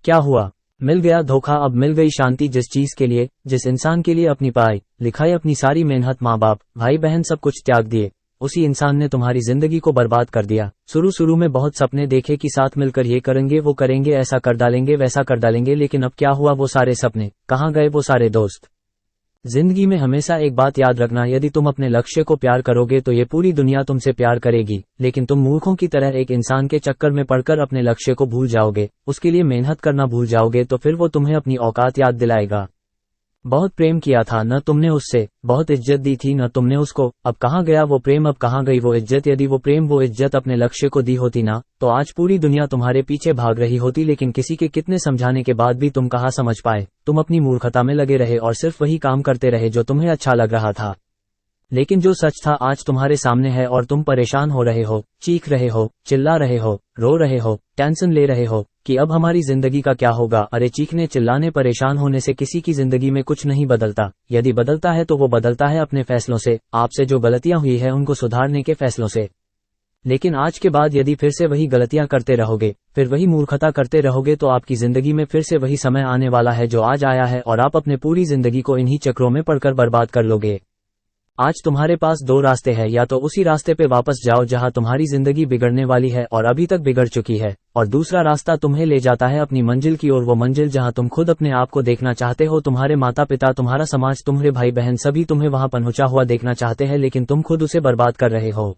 क्या हुआ? मिल गया धोखा, अब मिल गई शांति। जिस चीज के लिए, जिस इंसान के लिए अपनी पढ़ाई लिखाई, अपनी सारी मेहनत, माँ बाप भाई बहन सब कुछ त्याग दिए, उसी इंसान ने तुम्हारी जिंदगी को बर्बाद कर दिया। शुरू में बहुत सपने देखे कि साथ मिलकर ये करेंगे वो करेंगे, ऐसा कर डालेंगे वैसा कर डालेंगे, लेकिन अब क्या हुआ? वो सारे सपने कहाँ गए? वो सारे दोस्त? जिंदगी में हमेशा एक बात याद रखना, यदि तुम अपने लक्ष्य को प्यार करोगे तो ये पूरी दुनिया तुमसे प्यार करेगी, लेकिन तुम मूर्खों की तरह एक इंसान के चक्कर में पड़कर अपने लक्ष्य को भूल जाओगे, उसके लिए मेहनत करना भूल जाओगे, तो फिर वो तुम्हें अपनी औकात याद दिलाएगा। बहुत प्रेम किया था न तुमने उससे, बहुत इज्जत दी थी न तुमने उसको, अब कहाँ गया वो प्रेम? अब कहाँ गई वो इज्जत? यदि वो प्रेम वो इज्जत अपने लक्ष्य को दी होती ना, तो आज पूरी दुनिया तुम्हारे पीछे भाग रही होती, लेकिन किसी के कितने समझाने के बाद भी तुम कहाँ समझ पाए। तुम अपनी मूर्खता में लगे रहे और सिर्फ वही काम करते रहे जो तुम्हें अच्छा लग रहा था, लेकिन जो सच था आज तुम्हारे सामने है और तुम परेशान हो रहे हो, चीख रहे हो, चिल्ला रहे हो, रो रहे हो, टेंशन ले रहे हो कि अब हमारी जिंदगी का क्या होगा। अरे चीखने चिल्लाने परेशान होने से किसी की जिंदगी में कुछ नहीं बदलता। यदि बदलता है तो वो बदलता है अपने फैसलों से, आपसे जो गलतियां हुई है उनको सुधारने के फैसलों से। लेकिन आज के बाद यदि फिर से वही गलतियां करते रहोगे, फिर वही मूर्खता करते रहोगे, तो आपकी जिंदगी में फिर से वही समय आने वाला है जो आज आया है, और आप अपने पूरी जिंदगी को इन्हीं चक्रों में पड़कर बर्बाद कर लोगे। आज तुम्हारे पास दो रास्ते हैं, या तो उसी रास्ते पे वापस जाओ जहां तुम्हारी जिंदगी बिगड़ने वाली है और अभी तक बिगड़ चुकी है, और दूसरा रास्ता तुम्हें ले जाता है अपनी मंजिल की ओर, वो मंजिल जहां तुम खुद अपने आप को देखना चाहते हो। तुम्हारे माता पिता, तुम्हारा समाज, तुम्हारे भाई बहन सभी तुम्हें वहां पहुंचा हुआ देखना चाहते हैं, लेकिन तुम खुद उसे बर्बाद कर रहे हो।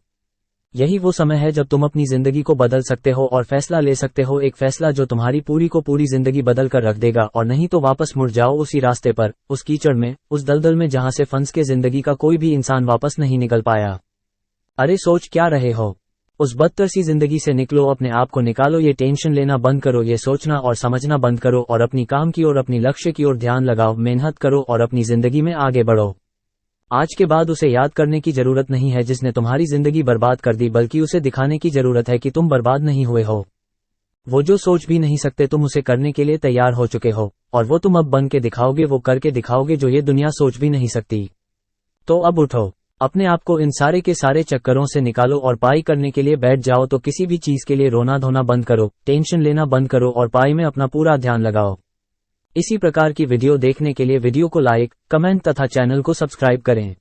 यही वो समय है जब तुम अपनी जिंदगी को बदल सकते हो और फैसला ले सकते हो, एक फैसला जो तुम्हारी पूरी को पूरी जिंदगी बदल कर रख देगा। और नहीं तो वापस मुड़ जाओ उसी रास्ते पर, उस कीचड़ में, उस दलदल में जहां से फंस के जिंदगी का कोई भी इंसान वापस नहीं निकल पाया। अरे सोच क्या रहे हो? उस बदतर सी जिंदगी से निकलो, अपने आप को निकालो, ये टेंशन लेना बंद करो, ये सोचना और समझना बंद करो, और अपनी काम की ओर, अपनी लक्ष्य की ओर ध्यान लगाओ, मेहनत करो और अपनी जिंदगी में आगे बढ़ो। आज के बाद उसे याद करने की जरूरत नहीं है जिसने तुम्हारी जिंदगी बर्बाद कर दी, बल्कि उसे दिखाने की जरूरत है कि तुम बर्बाद नहीं हुए हो। वो जो सोच भी नहीं सकते तुम उसे करने के लिए तैयार हो चुके हो, और वो तुम अब बन के दिखाओगे, वो करके दिखाओगे जो ये दुनिया सोच भी नहीं सकती। तो अब उठो, अपने आप को इन सारे के सारे चक्करों से निकालो और पढ़ाई करने के लिए बैठ जाओ। तो किसी भी चीज के लिए रोना धोना बंद करो, टेंशन लेना बंद करो और पढ़ाई में अपना पूरा ध्यान लगाओ। इसी प्रकार की वीडियो देखने के लिए वीडियो को लाइक, कमेंट तथा चैनल को सब्सक्राइब करें।